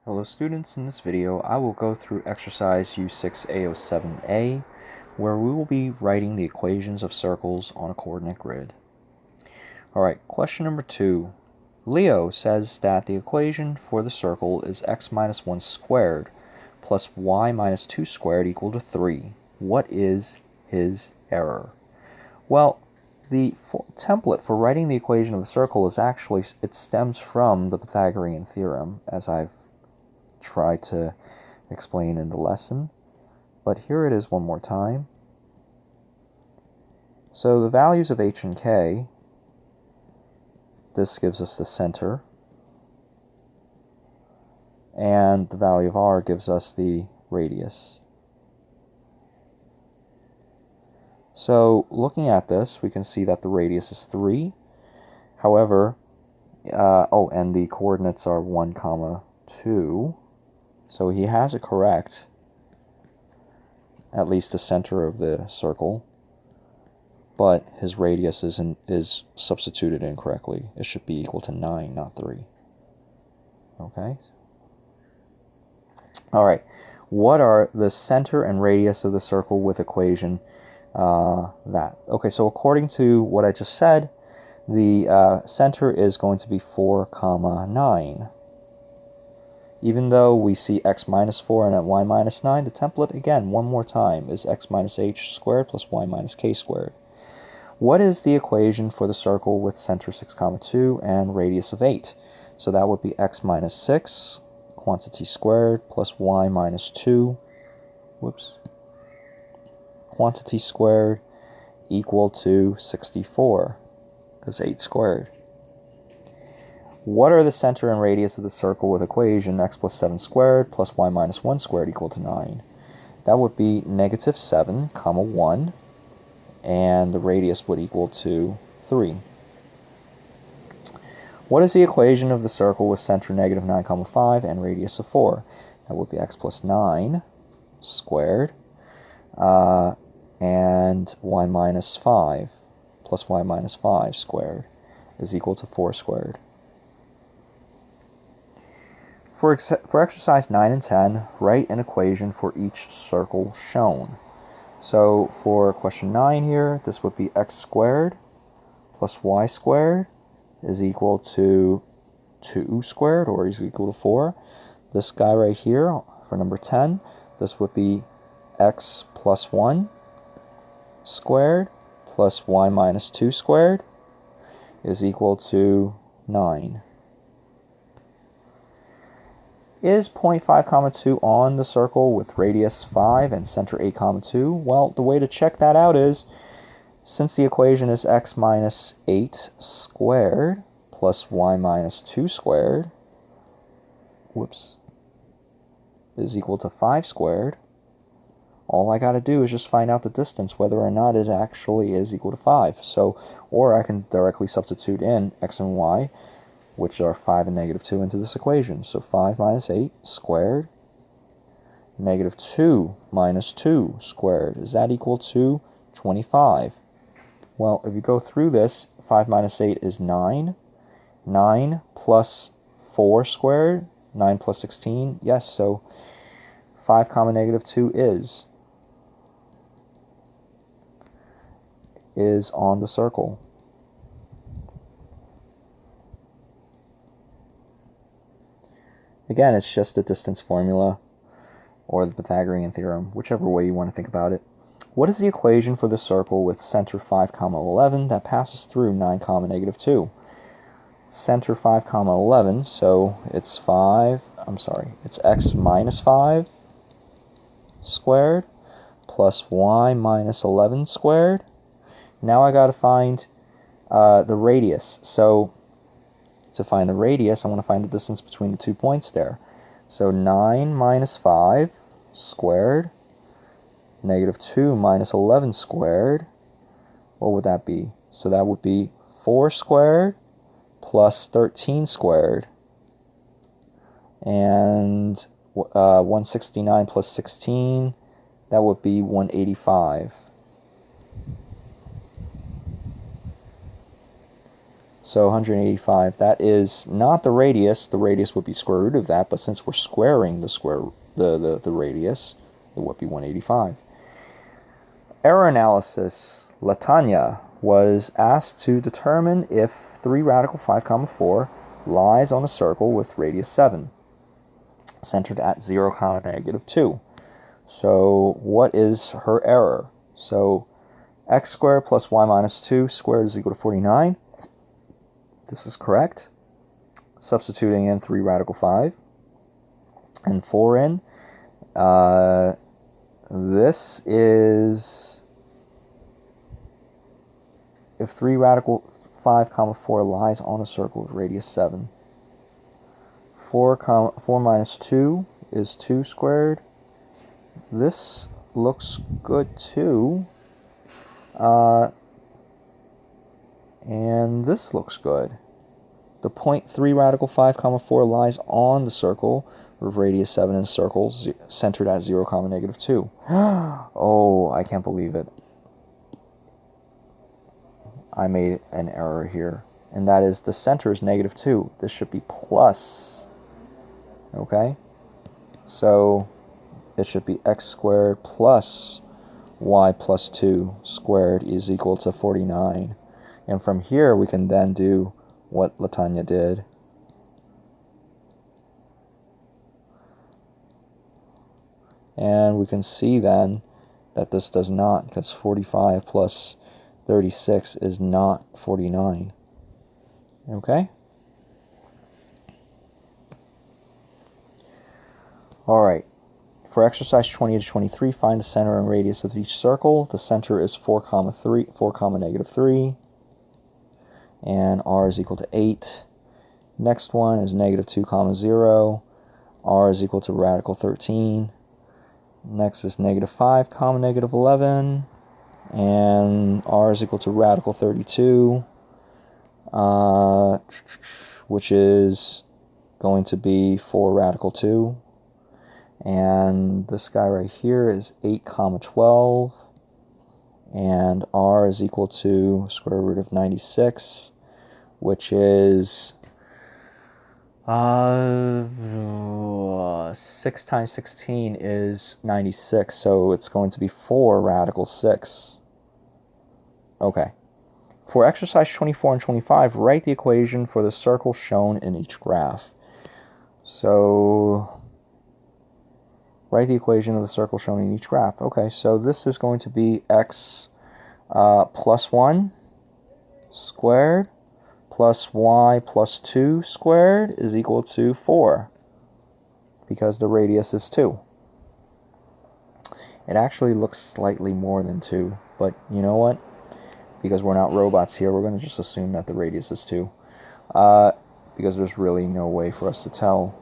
Hello students, in this video I will go through exercise U6A07A where we will be writing the equations of circles on a coordinate grid. Alright, question number 2. Leo says that the equation for the circle is x minus 1 squared plus y minus 2 squared equal to 3. What is his error? Well, the template for writing the equation of the circle is actually, it stems from the Pythagorean theorem, as I've try to explain in the lesson, but here it is one more time. So the values of h and k, this gives us the center, and the value of r gives us the radius. So looking at this, we can see that the radius is 3. However, and the coordinates are 1, 2. So he has it correct, at least the center of the circle, but his radius is substituted incorrectly. It should be equal to 9, not 3. Okay? Alright, what are the center and radius of the circle with equation that? Okay, so according to what I just said, the center is going to be 4, 9. Even though we see x minus 4 and y minus 9, the template, again, one more time, is x minus h squared plus y minus k squared. What is the equation for the circle with center 6, 2 and radius of 8? So that would be x minus 6, quantity squared, plus y minus 2, quantity squared, equal to 64, because 8 squared. What are the center and radius of the circle with equation x plus 7 squared plus y minus 1 squared equal to 9? That would be negative 7, 1, and the radius would equal to 3. What is the equation of the circle with center negative 9, 5 and radius of 4? That would be x plus 9 squared and y minus 5 plus y minus 5 squared is equal to 4 squared. For exercise 9 and 10, write an equation for each circle shown. So for question 9 here, this would be x squared plus y squared is equal to 2 squared, or is equal to 4. This guy right here, for number 10, this would be x plus 1 squared plus y minus 2 squared is equal to 9. Is point 5, 2 on the circle with radius 5 and center 8, 2? Well, the way to check that out is, since the equation is x minus 8 squared plus y minus 2 squared, is equal to 5 squared, all I got to do is just find out the distance, whether or not it actually is equal to 5. So, or I can directly substitute in x and y, which are 5 and negative 2, into this equation. So 5 minus 8 squared, negative 2 minus 2 squared. Is that equal to 25? Well, if you go through this, 5 minus 8 is 9. 9 plus 4 squared, 9 plus 16, yes, so 5, negative 2 is on the circle. Again, it's just a distance formula or the Pythagorean theorem, whichever way you want to think about it. What is the equation for the circle with center 5, 11 that passes through 9, negative 2? Center 5, 11, so it's it's x minus 5 squared plus y minus 11 squared. Now I got to find the radius. So to find the radius, I want to find the distance between the 2 points there. So 9 minus 5 squared, negative 2 minus 11 squared, what would that be? So that would be 4 squared plus 13 squared, and 169 plus 16, that would be 185. So 185, that is not the radius. The radius would be square root of that, but since we're squaring the radius, it would be 185. Error analysis. Latanya was asked to determine if 3 radical 5 comma 4 lies on a circle with radius 7, centered at 0 comma negative 2. So what is her error? So x squared plus y minus 2 squared is equal to 49. This is correct. Substituting in 3 radical 5 and 4 in. This is, if 3 radical 5 comma 4 lies on a circle with radius 7. 4 minus 2 is 2 squared. This looks good too. And this looks good. The point 3 radical 5 comma 4 lies on the circle with radius 7 in circle centered at 0 comma negative 2. Oh, I can't believe it. I made an error here. And that is the center is negative 2. This should be plus. Okay? So it should be x squared plus y plus 2 squared is equal to 49. And from here we can then do what Latanya did. And we can see then that this does not, because 45 plus 36 is not 49. Okay? Alright. For exercise 20 to 23, find the center and radius of each circle. The center is 4 comma negative 3. And r is equal to 8. Next one is negative 2 comma 0. R is equal to radical 13. Next is negative 5 comma negative 11. And r is equal to radical 32. Which is going to be 4 radical 2. And this guy right here is 8 comma 12. And r is equal to square root of 96, which is 6 times 16 is 96, so it's going to be 4 radical 6. Okay. For exercise 24 and 25, write the equation for the circle shown in each graph. So write the equation of the circle shown in each graph. Okay, so this is going to be x plus 1 squared plus y plus 2 squared is equal to 4, because the radius is 2. It actually looks slightly more than 2, but you know what? Because we're not robots here, we're going to just assume that the radius is 2. Because there's really no way for us to tell.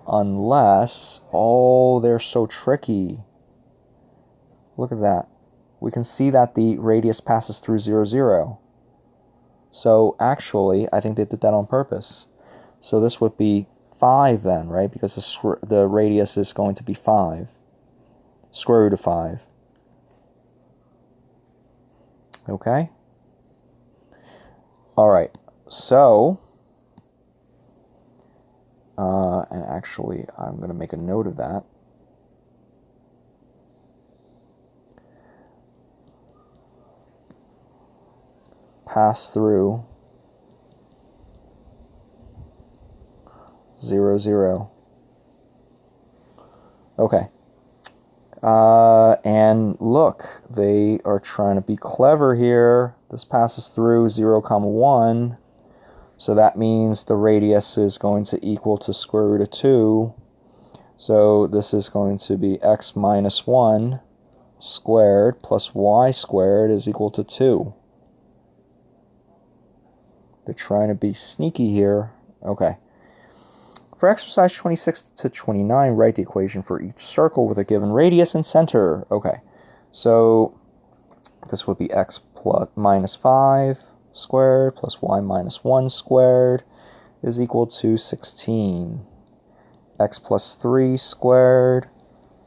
Unless, oh, they're so tricky. Look at that. We can see that the radius passes through 0, 0. So actually, I think they did that on purpose. So this would be 5 then, right? Because the radius is going to be 5. Square root of 5. Okay? Alright, so, and actually, I'm going to make a note of that. Pass through 0, 0. Okay. And look, they are trying to be clever here. This passes through 0, 1. So that means the radius is going to equal to square root of 2. So this is going to be x minus 1 squared plus y squared is equal to 2. They're trying to be sneaky here. Okay. For exercise 26 to 29, write the equation for each circle with a given radius and center. Okay. So this would be x plus minus 5 squared plus y minus 1 squared is equal to 16. X plus 3 squared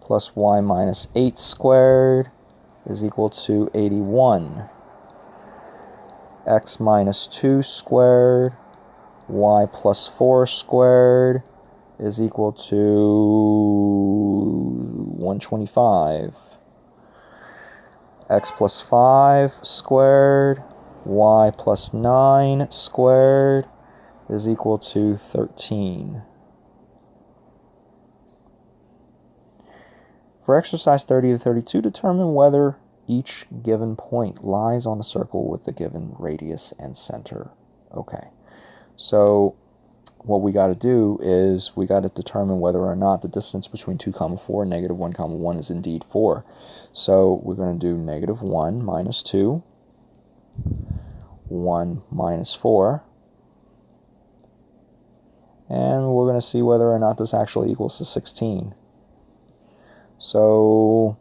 plus y minus 8 squared is equal to 81. x minus 2 squared, y plus 4 squared is equal to 125. X plus 5 squared, y plus 9 squared is equal to 13. For exercise 30 to 32, determine whether each given point lies on a circle with the given radius and center. Okay, so what we got to do is we got to determine whether or not the distance between 2, 4 and negative 1, 1 is indeed 4. So we're going to do negative 1 minus 2, 1 minus 4, and we're going to see whether or not this actually equals to 16. So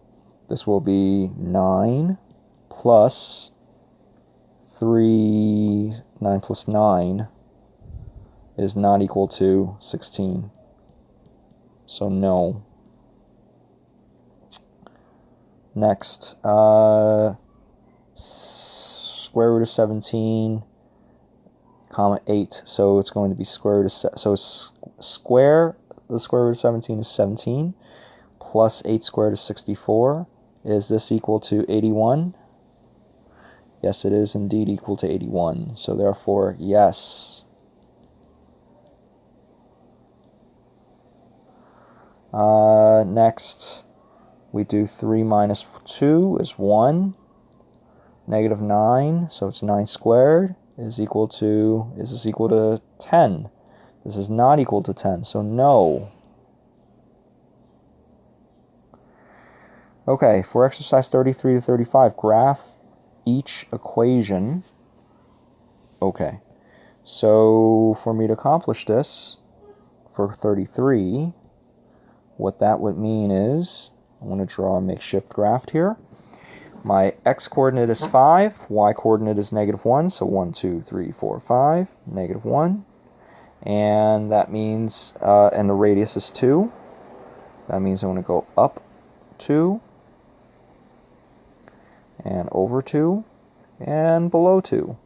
this will be 9 plus 3, 9 plus 9 is not equal to 16. So no. Next, square root of 17, comma 8. So it's going to be square root of, so the square root of 17 is 17, plus 8 squared is 64. Is this equal to 81? Yes, it is indeed equal to 81. So therefore, yes. Next, we do 3 minus 2 is 1. Negative 9, so it's 9 squared, is equal to, is this equal to 10? This is not equal to 10, so no. Okay, for exercise 33 to 35, graph each equation. Okay, so for me to accomplish this, for 33, what that would mean is, I'm going to draw a makeshift graph here. My x-coordinate is 5, y-coordinate is negative 1, so 1, 2, 3, 4, 5, negative 1. And that means, and the radius is 2. That means I'm going to go up 2, and over 2, and below 2.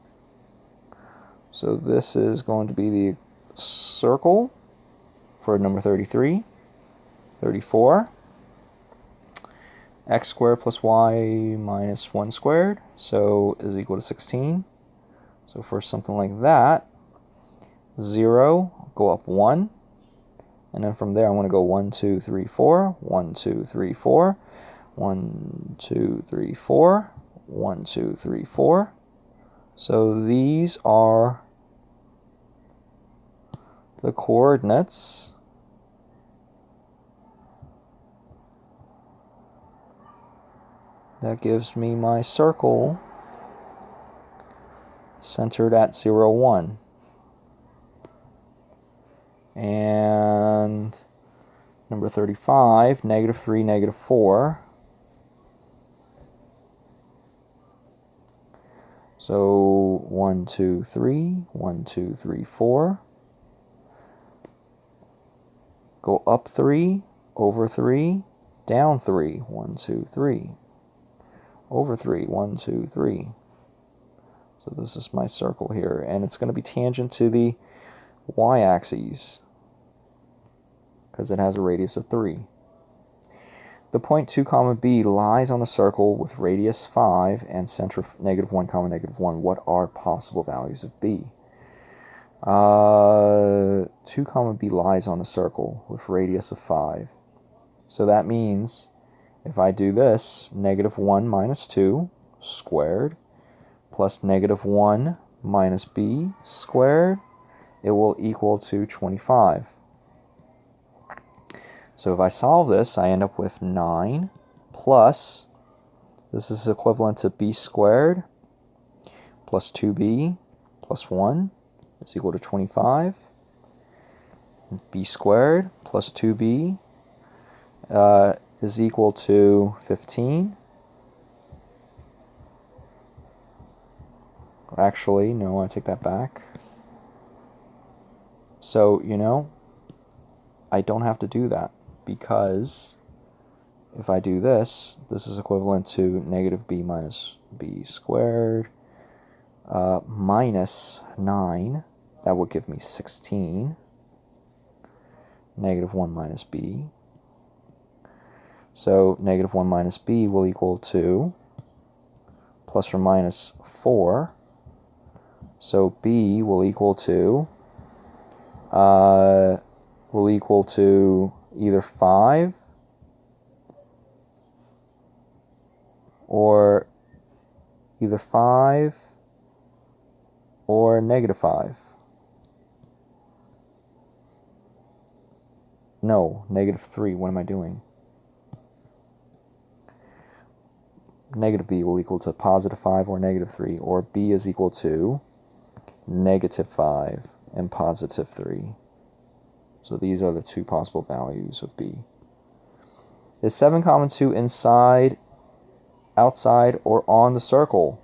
So this is going to be the circle for number 33. 34, x squared plus y minus 1 squared, so is equal to 16. So for something like that, 0, go up 1, and then from there I'm going to go 1, 2, 3, 4, 1, 2, 3, 4, 1, 2, 3, 4, 1, 2, 3, 4. So these are the coordinates that gives me my circle centered at 0, 1. And number 35, negative 3, negative 4. So 1, 2, 3, 1, 2, 3, 4. Go up 3, over 3, down 3, 1, 2, 3. Over 3, 1, 2, 3. So this is my circle here, and it's going to be tangent to the y-axis because it has a radius of 3. The point 2, comma b lies on the circle with radius 5 and center negative 1, comma negative 1. What are possible values of b? 2, comma b lies on the circle with radius of 5. So that means if I do this, negative 1 minus 2 squared plus negative 1 minus b squared, it will equal to 25. So if I solve this, I end up with 9 plus, this is equivalent to b squared plus 2b plus 1 is equal to 25. B squared plus 2b is equal to 15. Actually, no, I take that back. So, you know, I don't have to do that, because if I do this, this is equivalent to negative b minus b squared minus 9, that would give me 16. Negative 1 minus b. So negative 1 minus b will equal to plus or minus 4. So b will equal to either 5 or negative 5. No, negative 3. What am I doing? Negative b will equal to positive 5 or negative 3, or b is equal to negative 5 and positive 3. So these are the two possible values of b. Is 7, 2 inside, outside, or on the circle?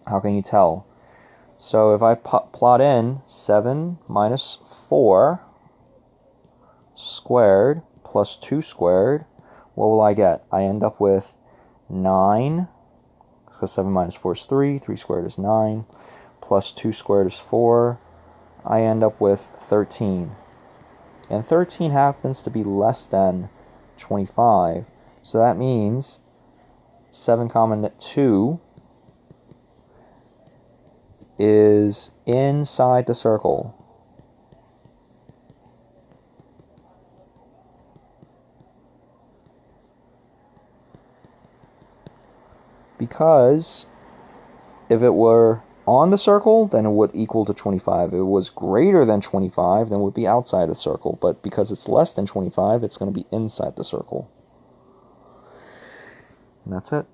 How can you tell? So if I plot in 7 minus 4 squared plus 2 squared, what will I get? I end up with 9, because 7 minus 4 is 3, 3 squared is 9, plus 2 squared is 4, I end up with 13. And 13 happens to be less than 25, so that means 7, 2 is inside the circle. Because if it were on the circle, then it would equal to 25. If it was greater than 25, then it would be outside the circle. But because it's less than 25, it's going to be inside the circle. And that's it.